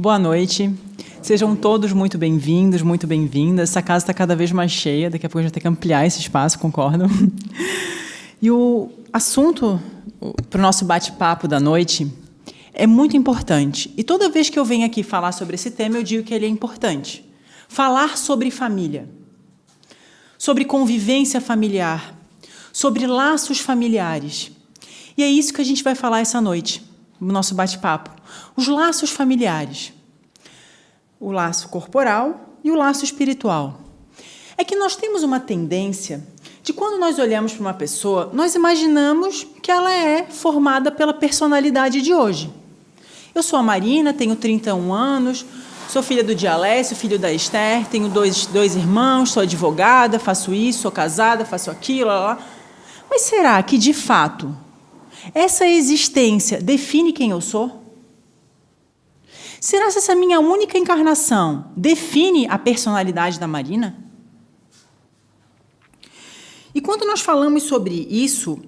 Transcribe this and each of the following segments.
Boa noite. Sejam todos muito bem-vindos, muito bem-vindas. Essa casa está cada vez mais cheia, daqui a pouco a gente vai ter que ampliar esse espaço, concordam? E o assunto para o nosso bate-papo da noite é muito importante. E toda vez que eu venho aqui falar sobre esse tema, eu digo que ele é importante. Falar sobre família, sobre convivência familiar, sobre laços familiares. E é isso que a gente vai falar essa noite, no nosso bate-papo. Os laços familiares. O laço corporal e o laço espiritual. É que nós temos uma tendência de, quando nós olhamos para uma pessoa, nós imaginamos que ela é formada pela personalidade de hoje. Eu sou a Marina, tenho 31 anos, sou filha do Dialécio, filho da Esther, tenho dois irmãos, sou advogada, faço isso, sou casada, faço aquilo, lá. Mas será que, de fato, essa existência define quem eu sou? Será que essa minha única encarnação define a personalidade da Marina? E quando nós falamos sobre isso,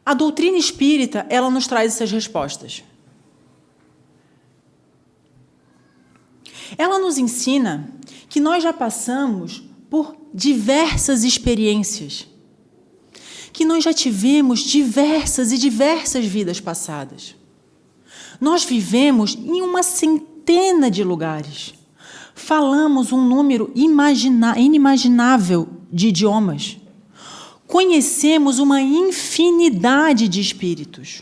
a doutrina espírita, ela nos traz essas respostas. Ela nos ensina que nós já passamos por diversas experiências, que nós já tivemos diversas e diversas vidas passadas. Nós vivemos em uma centena de lugares. Falamos um número inimaginável de idiomas. Conhecemos uma infinidade de espíritos.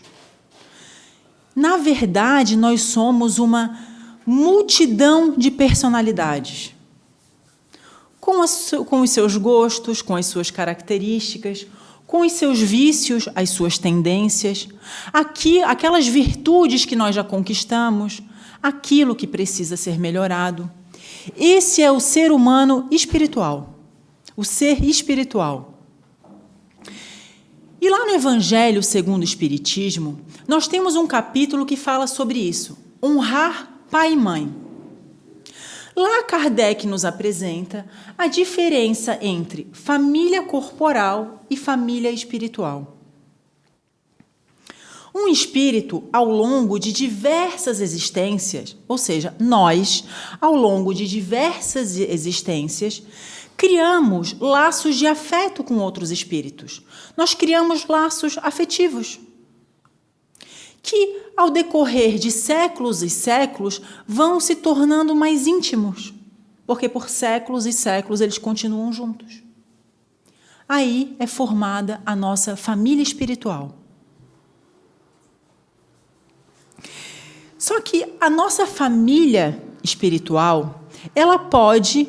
Na verdade, nós somos uma multidão de personalidades. Com os seus gostos, com as suas características, com os seus vícios, as suas tendências, aquelas virtudes que nós já conquistamos, aquilo que precisa ser melhorado. Esse é o ser humano espiritual, o ser espiritual. E lá no Evangelho segundo o Espiritismo, nós temos um capítulo que fala sobre isso, honrar pai e mãe. Lá Kardec nos apresenta a diferença entre família corporal e família espiritual. Um espírito, ao longo de diversas existências, ou seja, nós, ao longo de diversas existências, criamos laços de afeto com outros espíritos. Nós criamos laços afetivos, que, ao decorrer de séculos e séculos, vão se tornando mais íntimos, porque por séculos e séculos eles continuam juntos. Aí é formada a nossa família espiritual. Só que a nossa família espiritual, ela pode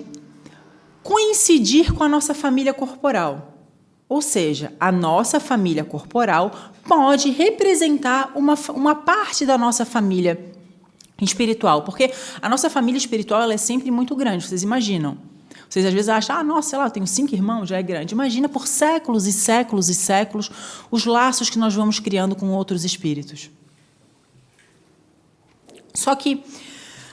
coincidir com a nossa família corporal. Ou seja, a nossa família corporal pode representar uma parte da nossa família espiritual, porque a nossa família espiritual ela é sempre muito grande, vocês imaginam. Vocês às vezes acham, nossa, sei lá, eu tenho 5 irmãos, já é grande. Imagina por séculos e séculos e séculos os laços que nós vamos criando com outros espíritos. Só que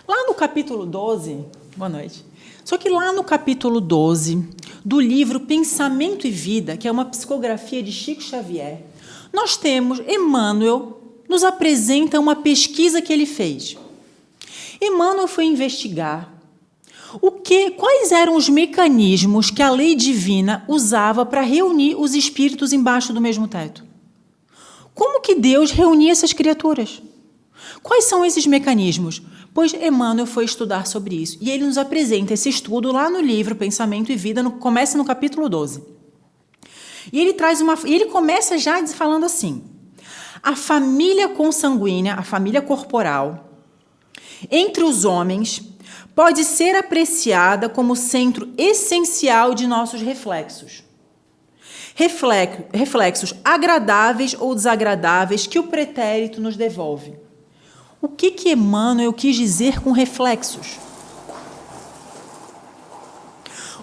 lá no capítulo 12, boa noite, só que lá no capítulo 12 do livro Pensamento e Vida, que é uma psicografia de Chico Xavier, nós temos, Emmanuel nos apresenta uma pesquisa que ele fez. Emmanuel foi investigar quais eram os mecanismos que a lei divina usava para reunir os espíritos embaixo do mesmo teto. Como que Deus reunia essas criaturas? Quais são esses mecanismos? Pois Emmanuel foi estudar sobre isso. E ele nos apresenta esse estudo lá no livro Pensamento e Vida, começa no capítulo 12. E ele começa já falando assim: a família consanguínea, a família corporal, entre os homens, pode ser apreciada como centro essencial de nossos reflexos. Reflexos agradáveis ou desagradáveis que o pretérito nos devolve. O que Emmanuel quis dizer com reflexos?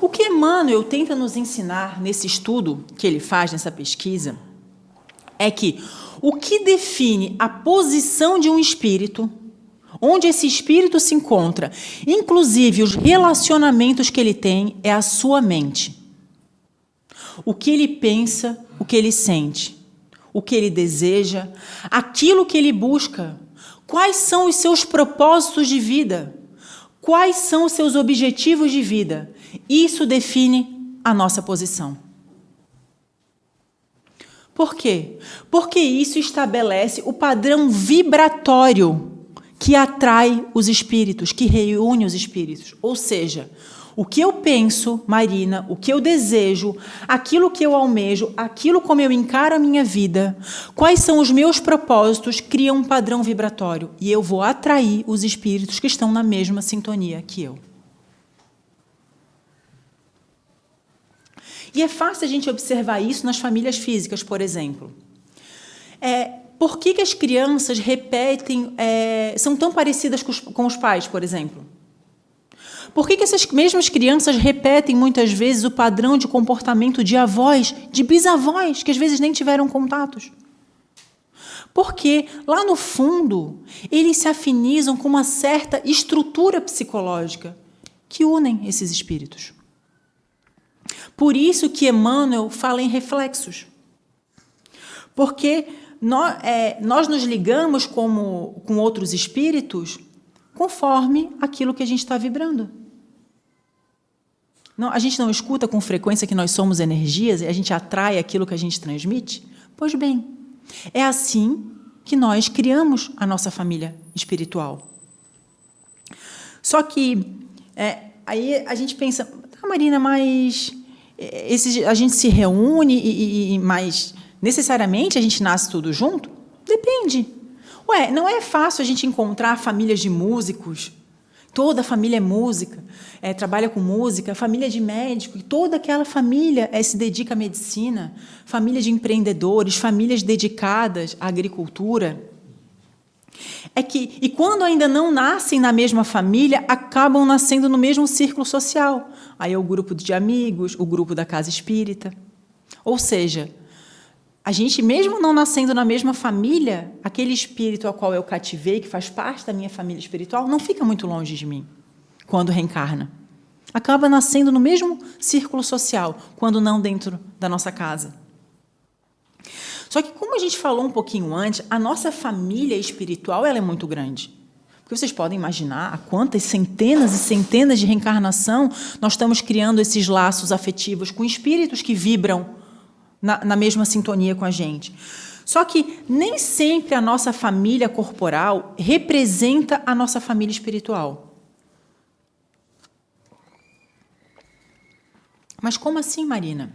O que Emmanuel tenta nos ensinar nesse estudo que ele faz, nessa pesquisa, é que o que define a posição de um espírito, onde esse espírito se encontra, inclusive os relacionamentos que ele tem, é a sua mente. O que ele pensa, o que ele sente, o que ele deseja, aquilo que ele busca, Quais são os seus propósitos de vida? Quais são os seus objetivos de vida? Isso define a nossa posição. Por quê? Porque isso estabelece o padrão vibratório que atrai os espíritos, que reúne os espíritos. Ou seja, o que eu penso, Marina, o que eu desejo, aquilo que eu almejo, aquilo como eu encaro a minha vida, quais são os meus propósitos, criam um padrão vibratório. E eu vou atrair os espíritos que estão na mesma sintonia que eu. E é fácil a gente observar isso nas famílias físicas, por exemplo. Por que as crianças repetem, são tão parecidas com os pais, por exemplo? Por que essas mesmas crianças repetem muitas vezes o padrão de comportamento de avós, de bisavós, que às vezes nem tiveram contatos? Porque, lá no fundo, eles se afinizam com uma certa estrutura psicológica que unem esses espíritos. Por isso que Emmanuel fala em reflexos. Porque nós nos ligamos com outros espíritos conforme aquilo que a gente está vibrando. Não, a gente não escuta com frequência que nós somos energias e a gente atrai aquilo que a gente transmite? Pois bem, é assim que nós criamos a nossa família espiritual. Só que aí a gente pensa, Marina, mas a gente se reúne mas necessariamente a gente nasce tudo junto? Depende. Não é fácil a gente encontrar famílias de músicos, toda a família é música, trabalha com música, família de médico, e toda aquela família se dedica à medicina, família de empreendedores, famílias dedicadas à agricultura. E quando ainda não nascem na mesma família, acabam nascendo no mesmo círculo social. Aí é o grupo de amigos, o grupo da casa espírita. Ou seja, a gente, mesmo não nascendo na mesma família, aquele espírito ao qual eu cativei, que faz parte da minha família espiritual, não fica muito longe de mim quando reencarna. Acaba nascendo no mesmo círculo social, quando não dentro da nossa casa. Só que, como a gente falou um pouquinho antes, a nossa família espiritual ela é muito grande. Porque vocês podem imaginar a quantas centenas e centenas de reencarnação nós estamos criando esses laços afetivos com espíritos que vibram na mesma sintonia com a gente. Só que nem sempre a nossa família corporal representa a nossa família espiritual. Mas como assim, Marina?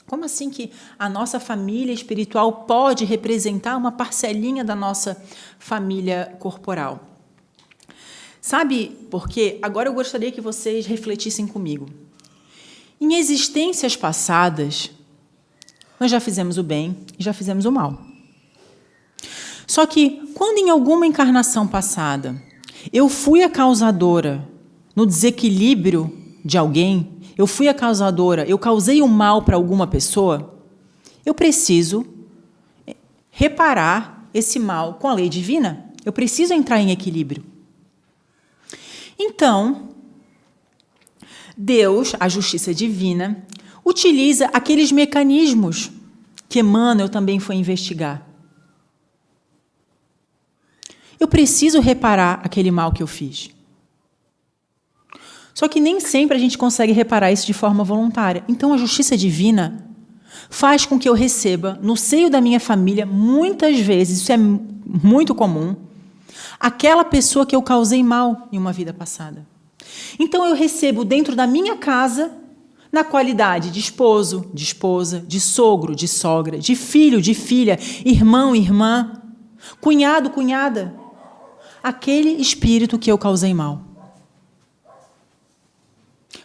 Como assim que a nossa família espiritual pode representar uma parcelinha da nossa família corporal? Sabe por quê? Agora eu gostaria que vocês refletissem comigo. Em existências passadas, nós já fizemos o bem e já fizemos o mal. Só que, quando em alguma encarnação passada eu fui a causadora no desequilíbrio de alguém, eu fui a causadora, eu causei o mal para alguma pessoa, eu preciso reparar esse mal com a lei divina. Eu preciso entrar em equilíbrio. Então, Deus, a justiça divina, utiliza aqueles mecanismos que Emmanuel também foi investigar. Eu preciso reparar aquele mal que eu fiz. Só que nem sempre a gente consegue reparar isso de forma voluntária. Então, a justiça divina faz com que eu receba, no seio da minha família, muitas vezes, isso é muito comum, aquela pessoa que eu causei mal em uma vida passada. Então, eu recebo dentro da minha casa, na qualidade de esposo, de esposa, de sogro, de sogra, de filho, de filha, irmão, irmã, cunhado, cunhada, aquele espírito que eu causei mal.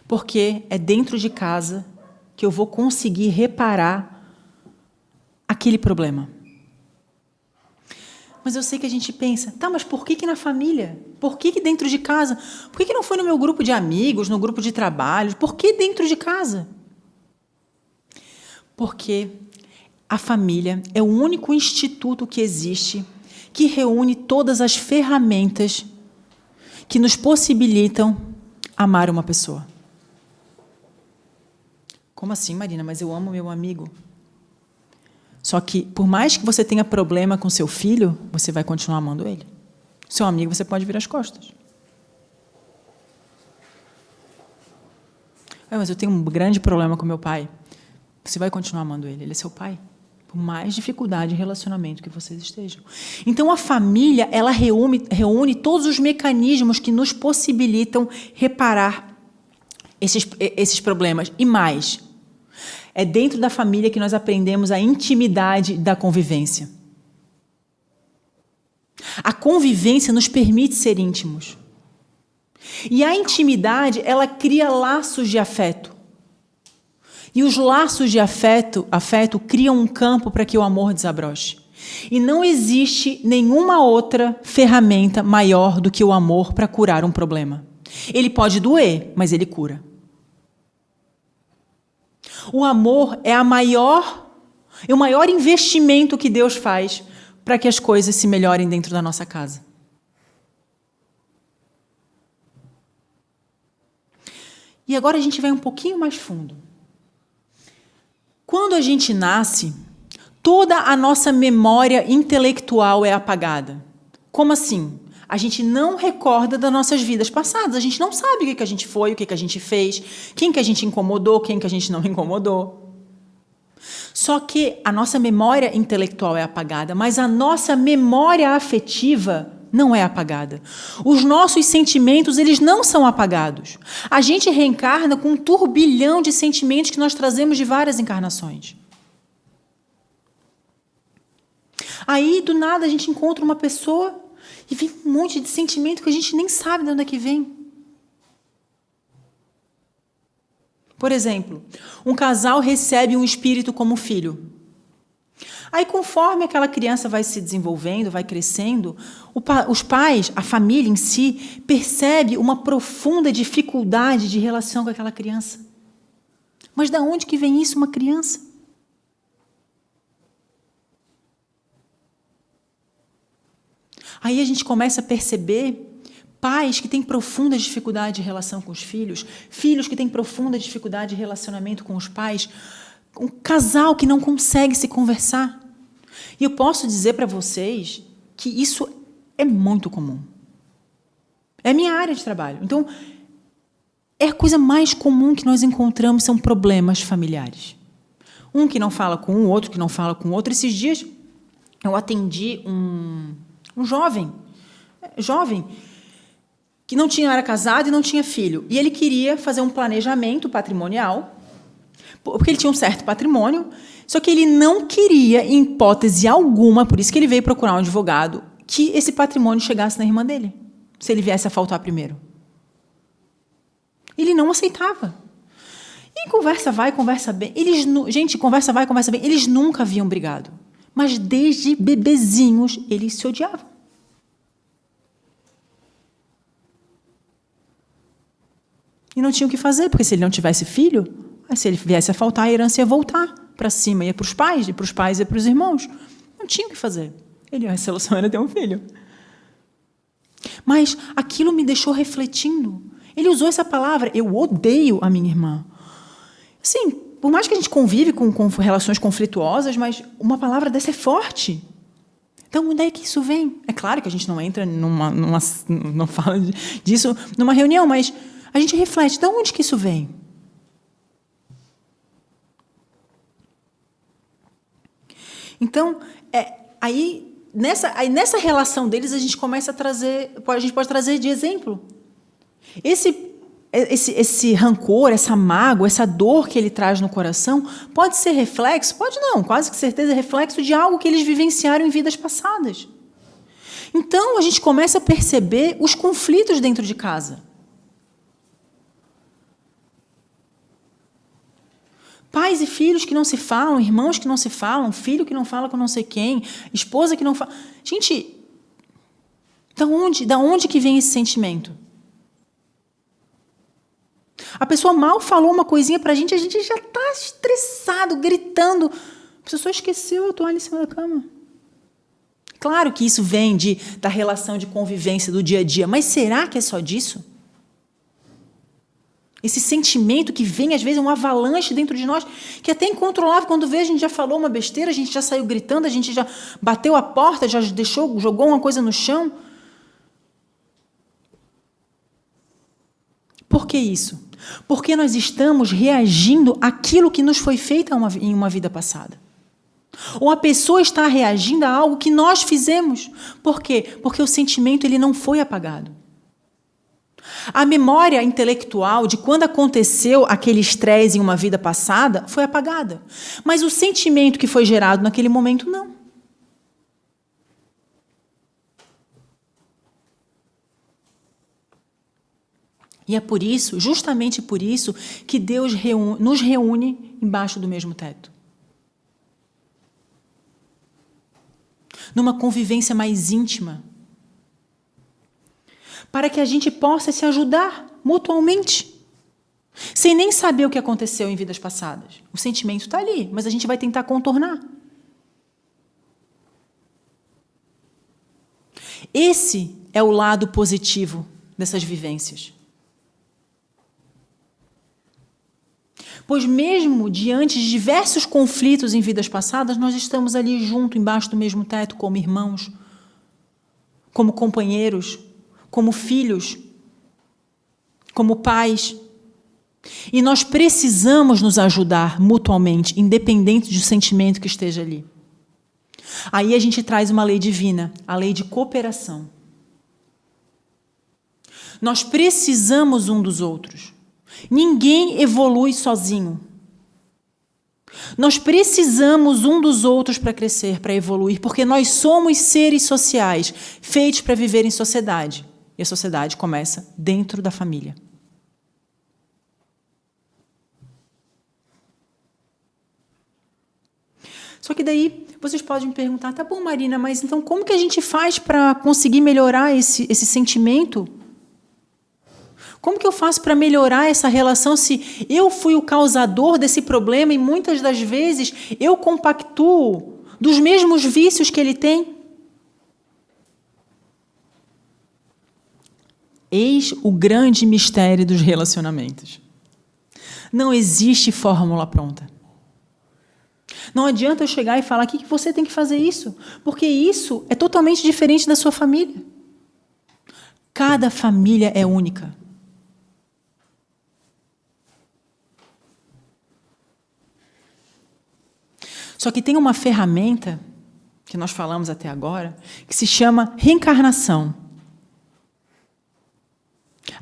Porque é dentro de casa que eu vou conseguir reparar aquele problema. Mas eu sei que a gente pensa, mas por que na família? Por que dentro de casa? Por que não foi no meu grupo de amigos, no grupo de trabalho? Por que dentro de casa? Porque a família é o único instituto que existe que reúne todas as ferramentas que nos possibilitam amar uma pessoa. Como assim, Marina? Mas eu amo meu amigo. Só que, por mais que você tenha problema com seu filho, você vai continuar amando ele. Seu amigo, você pode virar as costas. Mas eu tenho um grande problema com meu pai. Você vai continuar amando ele, ele é seu pai. Por mais dificuldade de relacionamento que vocês estejam. Então, a família, ela reúne todos os mecanismos que nos possibilitam reparar esses problemas. E mais, é dentro da família que nós aprendemos a intimidade da convivência. A convivência nos permite ser íntimos. E a intimidade, ela cria laços de afeto. E os laços de afeto criam um campo para que o amor desabroche. E não existe nenhuma outra ferramenta maior do que o amor para curar um problema. Ele pode doer, mas ele cura. O amor é o maior investimento que Deus faz para que as coisas se melhorem dentro da nossa casa. E agora a gente vai um pouquinho mais fundo. Quando a gente nasce, toda a nossa memória intelectual é apagada. Como assim? A gente não recorda das nossas vidas passadas. A gente não sabe o que a gente foi, o que a gente fez, quem que a gente incomodou, quem que a gente não incomodou. Só que a nossa memória intelectual é apagada, mas a nossa memória afetiva não é apagada. Os nossos sentimentos, eles não são apagados. A gente reencarna com um turbilhão de sentimentos que nós trazemos de várias encarnações. Aí, do nada, a gente encontra uma pessoa e vem um monte de sentimento que a gente nem sabe de onde é que vem. Por exemplo, um casal recebe um espírito como filho. Aí, conforme aquela criança vai se desenvolvendo, vai crescendo, os pais, a família em si, percebe uma profunda dificuldade de relação com aquela criança. Mas de onde que vem isso, uma criança? Aí a gente começa a perceber pais que têm profunda dificuldade de relação com os filhos, filhos que têm profunda dificuldade de relacionamento com os pais, um casal que não consegue se conversar. E eu posso dizer para vocês que isso é muito comum. É a minha área de trabalho. Então, a coisa mais comum que nós encontramos são problemas familiares. Um que não fala com o outro, que não fala com o outro. Esses dias, eu atendi um jovem, que não era casado e não tinha filho. E ele queria fazer um planejamento patrimonial, porque ele tinha um certo patrimônio, só que ele não queria, em hipótese alguma, por isso que ele veio procurar um advogado, que esse patrimônio chegasse na irmã dele, se ele viesse a faltar primeiro. Ele não aceitava. E conversa vai, conversa bem. Conversa vai, conversa bem. Eles nunca haviam brigado. Mas desde bebezinhos, eles se odiavam. E não tinham o que fazer, porque se ele não tivesse filho, se ele viesse a faltar, a herança ia voltar para cima, ia para os pais, e para os irmãos. Não tinha o que fazer. A solução era ter um filho. Mas aquilo me deixou refletindo. Ele usou essa palavra, eu odeio a minha irmã. Assim, por mais que a gente convive com relações conflituosas, mas uma palavra dessa é forte. Então, onde é que isso vem? É claro que a gente não entra não fala disso numa reunião, mas a gente reflete, de onde que isso vem? Então, aí nessa relação deles, a gente começa a trazer, a gente pode trazer de exemplo. Esse rancor, essa mágoa, essa dor que ele traz no coração, pode ser reflexo, pode não, quase que certeza reflexo de algo que eles vivenciaram em vidas passadas. Então, a gente começa a perceber os conflitos dentro de casa. Pais e filhos que não se falam, irmãos que não se falam, filho que não fala com não sei quem, esposa que não fala... Gente, da onde que vem esse sentimento? A pessoa mal falou uma coisinha pra gente, a gente já está estressado, gritando. A pessoa só esqueceu a toalha em cima da cama. Claro que isso vem da relação de convivência do dia a dia, mas será que é só disso? Esse sentimento que vem, às vezes, é um avalanche dentro de nós, que é até incontrolável. Quando vê, a gente já falou uma besteira, a gente já saiu gritando, a gente já bateu a porta, já jogou uma coisa no chão. que isso? Porque nós estamos reagindo àquilo que nos foi feito em uma vida passada. Ou a pessoa está reagindo a algo que nós fizemos. Por quê? Porque o sentimento ele não foi apagado. A memória intelectual de quando aconteceu aquele estresse em uma vida passada foi apagada. Mas o sentimento que foi gerado naquele momento, não. E é por isso, justamente por isso, que Deus nos reúne embaixo do mesmo teto. Numa convivência mais íntima. Para que a gente possa se ajudar mutuamente. Sem nem saber o que aconteceu em vidas passadas. O sentimento está ali, mas a gente vai tentar contornar. Esse é o lado positivo dessas vivências. Pois mesmo diante de diversos conflitos em vidas passadas, nós estamos ali junto, embaixo do mesmo teto, como irmãos, como companheiros, como filhos, como pais. E nós precisamos nos ajudar mutuamente, independente do sentimento que esteja ali. Aí a gente traz uma lei divina, a lei de cooperação. Nós precisamos um dos outros. Ninguém evolui sozinho. Nós precisamos um dos outros para crescer, para evoluir, porque nós somos seres sociais, feitos para viver em sociedade. E a sociedade começa dentro da família. Só que daí vocês podem me perguntar, tá bom, Marina, mas então como que a gente faz para conseguir melhorar esse sentimento? Como que eu faço para melhorar essa relação se eu fui o causador desse problema e muitas das vezes eu compactuo dos mesmos vícios que ele tem? Eis o grande mistério dos relacionamentos. Não existe fórmula pronta. Não adianta eu chegar e falar que você tem que fazer isso, porque isso é totalmente diferente da sua família. Cada família é única. Só que tem uma ferramenta, que nós falamos até agora, que se chama reencarnação.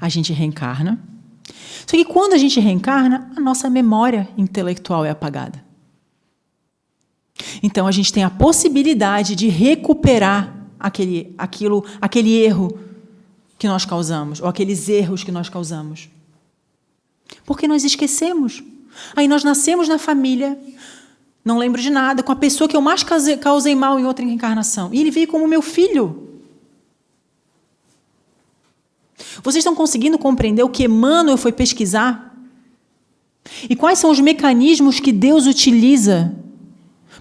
A gente reencarna. Só que quando a gente reencarna, a nossa memória intelectual é apagada. Então, a gente tem a possibilidade de recuperar aquele erro que nós causamos, ou aqueles erros que nós causamos. Porque nós esquecemos. Aí nós nascemos na família, não lembro de nada, com a pessoa que eu mais causei mal em outra reencarnação. E ele veio como meu filho. Vocês estão conseguindo compreender o que Emmanuel foi pesquisar? E quais são os mecanismos que Deus utiliza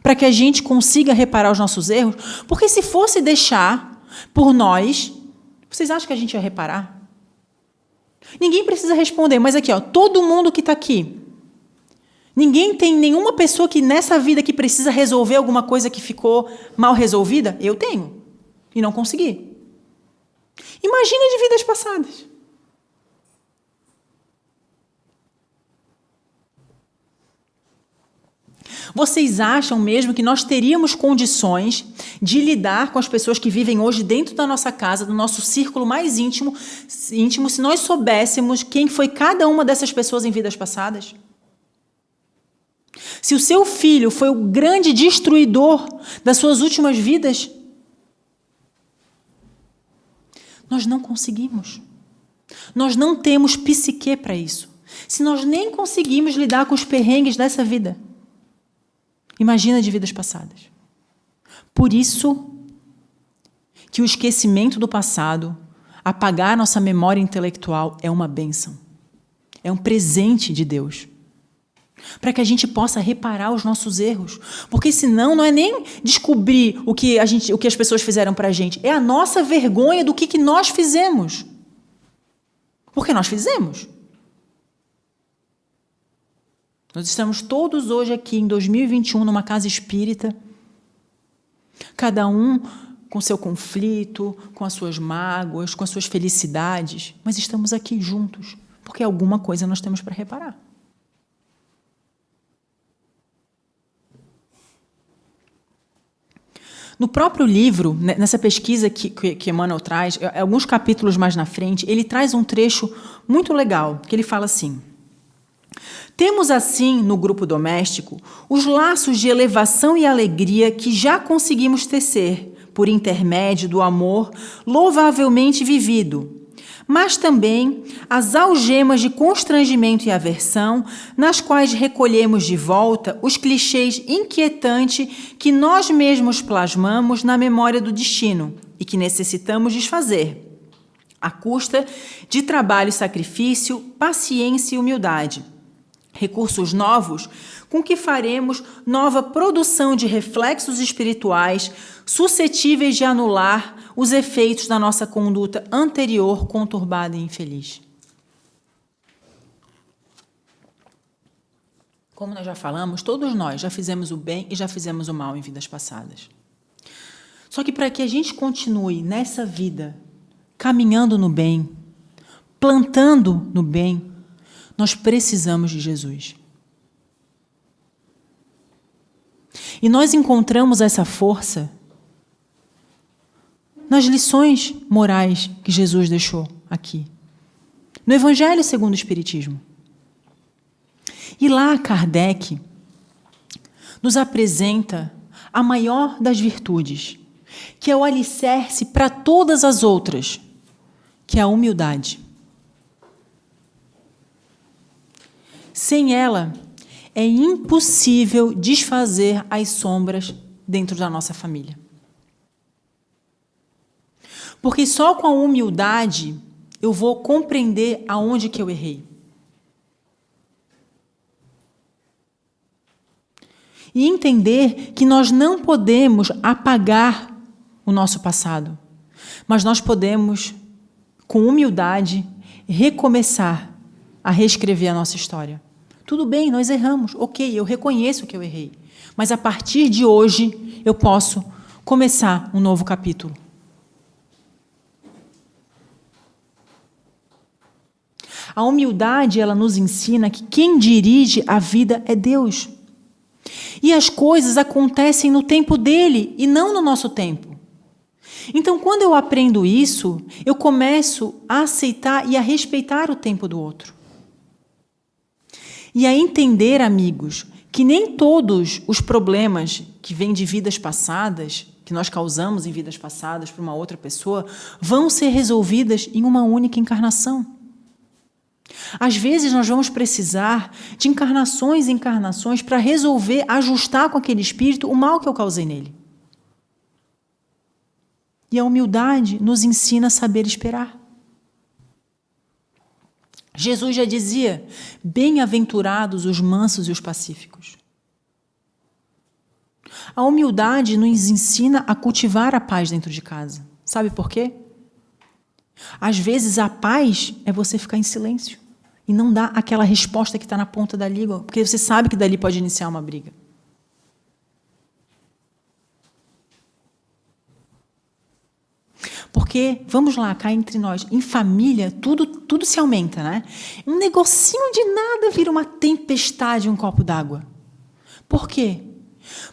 para que a gente consiga reparar os nossos erros? Porque se fosse deixar por nós, vocês acham que a gente ia reparar? Ninguém precisa responder, mas aqui, todo mundo que está aqui, ninguém tem nenhuma pessoa que nessa vida que precisa resolver alguma coisa que ficou mal resolvida? Eu tenho, e não consegui. Imagina de vidas passadas. Vocês acham mesmo que nós teríamos condições de lidar com as pessoas que vivem hoje dentro da nossa casa, do nosso círculo mais íntimo, se nós soubéssemos quem foi cada uma dessas pessoas em vidas passadas? Se o seu filho foi o grande destruidor das suas últimas vidas, nós não conseguimos. Nós não temos psique para isso. Se nós nem conseguimos lidar com os perrengues dessa vida, imagina de vidas passadas. Por isso que o esquecimento do passado, apagar nossa memória intelectual é uma bênção. É um presente de Deus. Para que a gente possa reparar os nossos erros. Porque senão não é nem descobrir o que as pessoas fizeram para a gente. É a nossa vergonha do que nós fizemos. Porque nós fizemos. Nós estamos todos hoje aqui em 2021 numa casa espírita. Cada um com seu conflito, com as suas mágoas, com as suas felicidades. Mas estamos aqui juntos. porque alguma coisa nós temos para reparar. No próprio livro, nessa pesquisa que Emmanuel traz, alguns capítulos mais na frente, ele traz um trecho muito legal, que ele fala assim: temos assim, no grupo doméstico, os laços de elevação e alegria que já conseguimos tecer, por intermédio do amor louvavelmente vivido, mas também as algemas de constrangimento e aversão, nas quais recolhemos de volta os clichês inquietantes que nós mesmos plasmamos na memória do destino e que necessitamos desfazer, à custa de trabalho e sacrifício, paciência e humildade. Recursos novos com que faremos nova produção de reflexos espirituais suscetíveis de anular os efeitos da nossa conduta anterior conturbada e infeliz. Como nós já falamos, todos nós já fizemos o bem e já fizemos o mal em vidas passadas. Só que para que a gente continue nessa vida, caminhando no bem, plantando no bem, nós precisamos de Jesus. E nós encontramos essa força nas lições morais que Jesus deixou aqui, no Evangelho segundo o Espiritismo. E lá Kardec nos apresenta a maior das virtudes, que é o alicerce para todas as outras, que é a humildade. Sem ela, é impossível desfazer as sombras dentro da nossa família. Porque só com a humildade eu vou compreender aonde que eu errei. E entender que nós não podemos apagar o nosso passado, mas nós podemos, com humildade, recomeçar a reescrever a nossa história. Tudo bem, nós erramos, ok, eu reconheço que eu errei, mas a partir de hoje eu posso começar um novo capítulo. A humildade, ela nos ensina que quem dirige a vida é Deus. E as coisas acontecem no tempo dele e não no nosso tempo. Então, quando eu aprendo isso, eu começo a aceitar e a respeitar o tempo do outro. E a entender, amigos, que nem todos os problemas que vêm de vidas passadas, que nós causamos em vidas passadas para uma outra pessoa, vão ser resolvidas em uma única encarnação. Às vezes nós vamos precisar de encarnações e encarnações para resolver, ajustar com aquele espírito o mal que eu causei nele. E a humildade nos ensina a saber esperar. Jesus já dizia: bem-aventurados os mansos e os pacíficos. A humildade nos ensina a cultivar a paz dentro de casa. Sabe por quê? Às vezes a paz é você ficar em silêncio e não dar aquela resposta que está na ponta da língua, porque você sabe que dali pode iniciar uma briga. Porque, vamos lá, cá entre nós, em família, tudo se aumenta, né? Um negocinho de nada vira uma tempestade, um copo d'água. Por quê?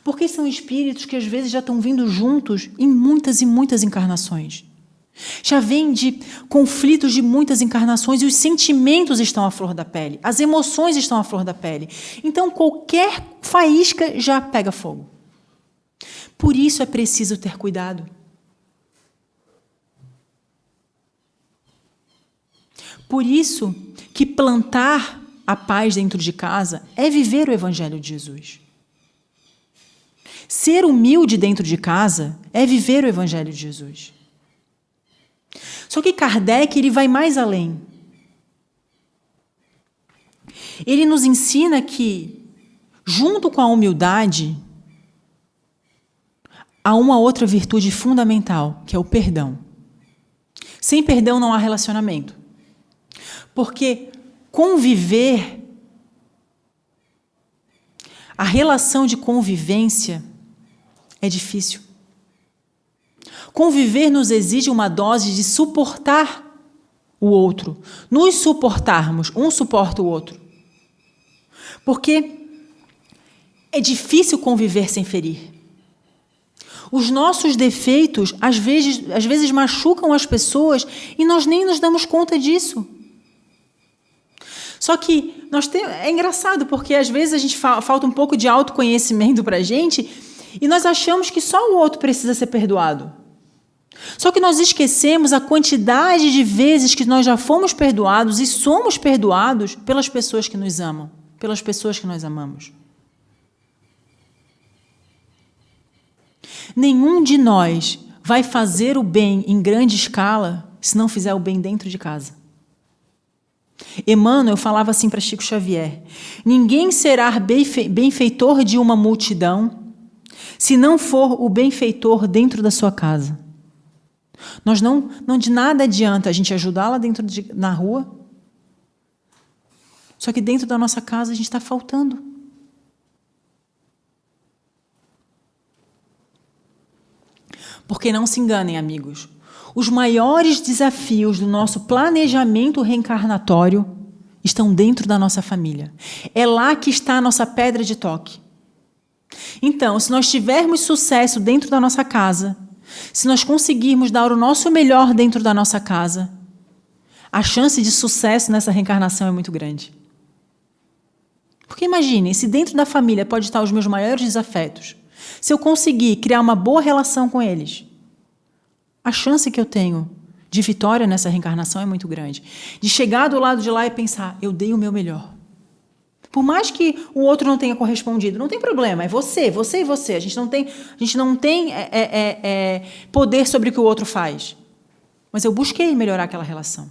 Porque são espíritos que às vezes já estão vindo juntos em muitas e muitas encarnações. Já vem de conflitos de muitas encarnações e os sentimentos estão à flor da pele, as emoções estão à flor da pele. Então, qualquer faísca já pega fogo. Por isso é preciso ter cuidado. Por isso que plantar a paz dentro de casa é viver o Evangelho de Jesus. Ser humilde dentro de casa é viver o Evangelho de Jesus. Só que Kardec, ele vai mais além. Ele nos ensina que, junto com a humildade, há uma outra virtude fundamental, que é o perdão. Sem perdão não há relacionamento. Porque conviver, a relação de convivência é difícil. Conviver nos exige uma dose de suportar o outro, nos suportarmos, um suporta o outro. Porque é difícil conviver sem ferir. Os nossos defeitos, às vezes machucam as pessoas e nós nem nos damos conta disso. Só que é engraçado, porque às vezes a gente falta um pouco de autoconhecimento para a gente e nós achamos que só o outro precisa ser perdoado. Só que nós esquecemos a quantidade de vezes que nós já fomos perdoados e somos perdoados pelas pessoas que nos amam, pelas pessoas que nós amamos. Nenhum de nós vai fazer o bem em grande escala se não fizer o bem dentro de casa. Emmanuel falava assim para Chico Xavier: ninguém será benfeitor de uma multidão se não for o benfeitor dentro da sua casa. Nós não de nada adianta a gente ajudá-la na rua, só que dentro da nossa casa a gente está faltando. Porque não se enganem, amigos, os maiores desafios do nosso planejamento reencarnatório estão dentro da nossa família. É lá que está a nossa pedra de toque. Então, se nós tivermos sucesso dentro da nossa casa, se nós conseguirmos dar o nosso melhor dentro da nossa casa, a chance de sucesso nessa reencarnação é muito grande. Porque imaginem, se dentro da família pode estar os meus maiores desafetos, se eu conseguir criar uma boa relação com eles, a chance que eu tenho de vitória nessa reencarnação é muito grande. De chegar do lado de lá e pensar, eu dei o meu melhor. Por mais que o outro não tenha correspondido, não tem problema, é você e você. A gente não tem poder sobre o que o outro faz. Mas eu busquei melhorar aquela relação.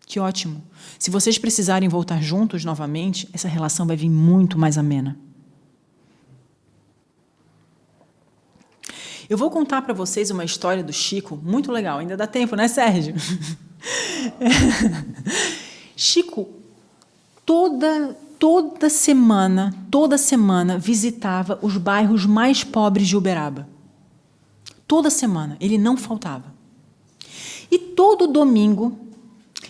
Que ótimo. Se vocês precisarem voltar juntos novamente, essa relação vai vir muito mais amena. Eu vou contar para vocês uma história do Chico, muito legal. Ainda dá tempo, né, Sérgio? Chico, toda semana visitava os bairros mais pobres de Uberaba. Toda semana, ele não faltava. E todo domingo,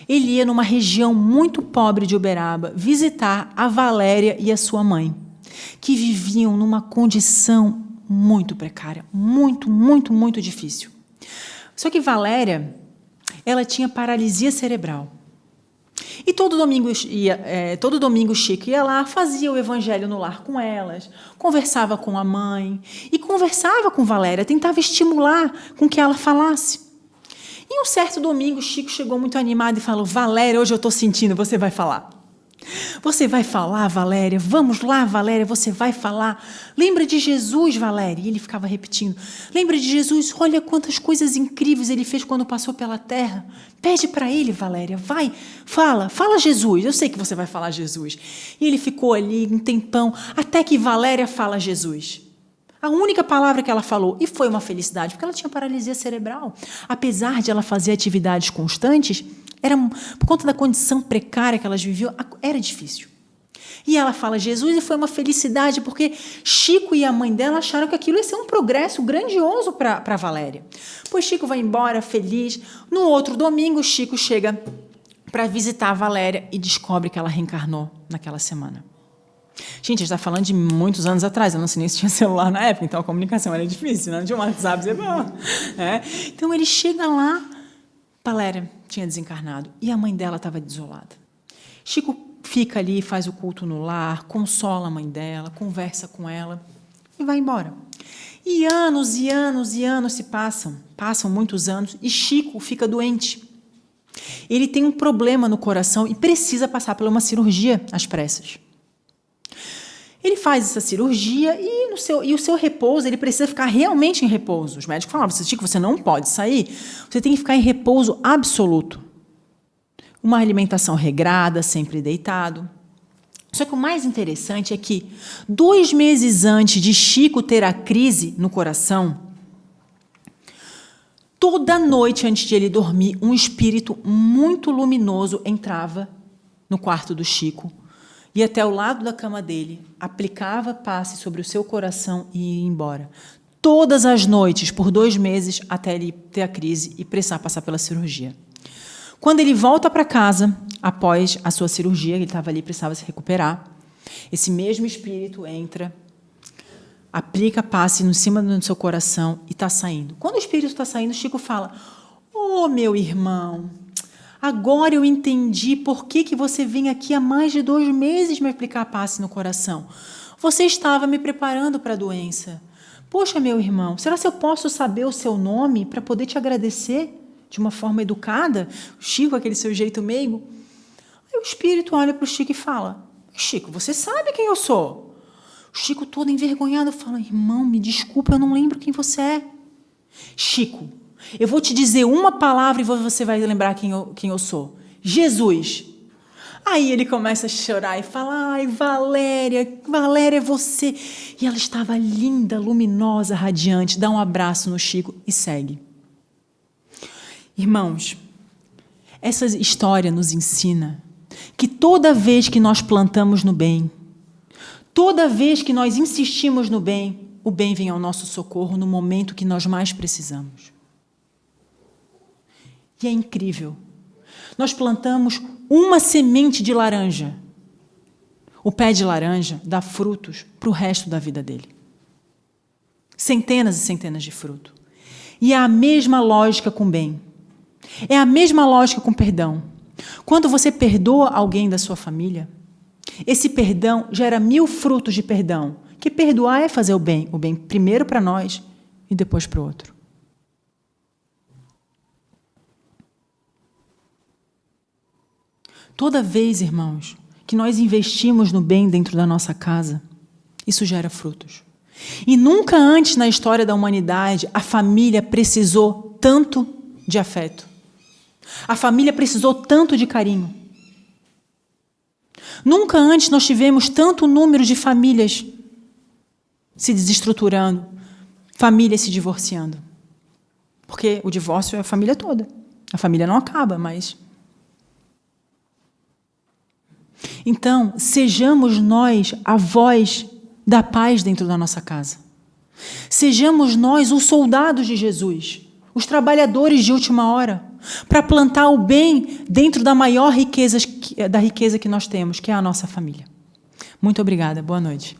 ele ia numa região muito pobre de Uberaba visitar a Valéria e a sua mãe, que viviam numa condição muito precária, muito difícil. Só que Valéria, ela tinha paralisia cerebral. E todo domingo Chico ia lá, fazia o evangelho no lar com elas, conversava com a mãe e conversava com Valéria, tentava estimular com que ela falasse. E um certo domingo, Chico chegou muito animado e falou: Valéria, hoje eu estou sentindo, você vai falar. Você vai falar, Valéria? Vamos lá, Valéria, você vai falar. Lembra de Jesus, Valéria? E ele ficava repetindo. Lembra de Jesus? Olha quantas coisas incríveis ele fez quando passou pela terra. Pede para ele, Valéria. Vai, fala Jesus. Eu sei que você vai falar Jesus. E ele ficou ali um tempão, até que Valéria fala Jesus. A única palavra que ela falou, e foi uma felicidade, porque ela tinha paralisia cerebral. Apesar de ela fazer atividades constantes, por conta da condição precária que elas viviam, era difícil. E ela fala Jesus e foi uma felicidade, porque Chico e a mãe dela acharam que aquilo ia ser um progresso grandioso para Valéria. Pois Chico vai embora feliz. No outro domingo, Chico chega para visitar a Valéria e descobre que ela reencarnou naquela semana. Gente, a gente está falando de muitos anos atrás, eu não sei nem se tinha celular na época, então a comunicação era difícil, não tinha um WhatsApp, Então ele chega lá, Valéria tinha desencarnado e a mãe dela estava desolada. Chico fica ali, faz o culto no lar, consola a mãe dela, conversa com ela e vai embora. E anos se passam muitos anos e Chico fica doente. Ele tem um problema no coração e precisa passar por uma cirurgia às pressas. Ele faz essa cirurgia e o seu repouso, ele precisa ficar realmente em repouso. Os médicos falavam, Chico, você não pode sair, você tem que ficar em repouso absoluto. Uma alimentação regrada, sempre deitado. Só que o mais interessante é que 2 meses antes de Chico ter a crise no coração, toda noite antes de ele dormir, um espírito muito luminoso entrava no quarto do Chico, ia até o lado da cama dele, aplicava passe sobre o seu coração e ia embora. Todas as noites, por 2 meses, até ele ter a crise e precisar passar pela cirurgia. Quando ele volta para casa, após a sua cirurgia, ele estava ali, precisava se recuperar, esse mesmo espírito entra, aplica passe em cima do seu coração e está saindo. Quando o espírito está saindo, Chico fala: "Ô, meu irmão, agora eu entendi por que você vem aqui há mais de 2 meses me aplicar passe no coração. Você estava me preparando para a doença. Poxa, meu irmão, será que eu posso saber o seu nome para poder te agradecer de uma forma educada?" O Chico, aquele seu jeito meigo. Aí o espírito olha para o Chico e fala: "Chico, você sabe quem eu sou?" O Chico, todo envergonhado, fala: "Irmão, me desculpa, eu não lembro quem você é." "Chico, eu vou te dizer uma palavra e você vai lembrar quem eu sou. Jesus." Aí ele começa a chorar e fala: "Ai, Valéria, Valéria é você." E ela estava linda, luminosa, radiante, dá um abraço no Chico e segue. Irmãos, essa história nos ensina que toda vez que nós plantamos no bem, toda vez que nós insistimos no bem, o bem vem ao nosso socorro no momento que nós mais precisamos. E é incrível. Nós plantamos uma semente de laranja. O pé de laranja dá frutos para o resto da vida dele. Centenas e centenas de frutos. E é a mesma lógica com o bem. É a mesma lógica com o perdão. Quando você perdoa alguém da sua família, esse perdão gera 1000 frutos de perdão. Que perdoar é fazer o bem primeiro para nós e depois para o outro. Toda vez, irmãos, que nós investimos no bem dentro da nossa casa, isso gera frutos. E nunca antes na história da humanidade a família precisou tanto de afeto. A família precisou tanto de carinho. Nunca antes nós tivemos tanto número de famílias se desestruturando, famílias se divorciando. Porque o divórcio é a família toda. A família não acaba, mas... Então, sejamos nós a voz da paz dentro da nossa casa. Sejamos nós os soldados de Jesus, os trabalhadores de última hora, para plantar o bem dentro da maior riqueza que nós temos, que é a nossa família. Muito obrigada. Boa noite.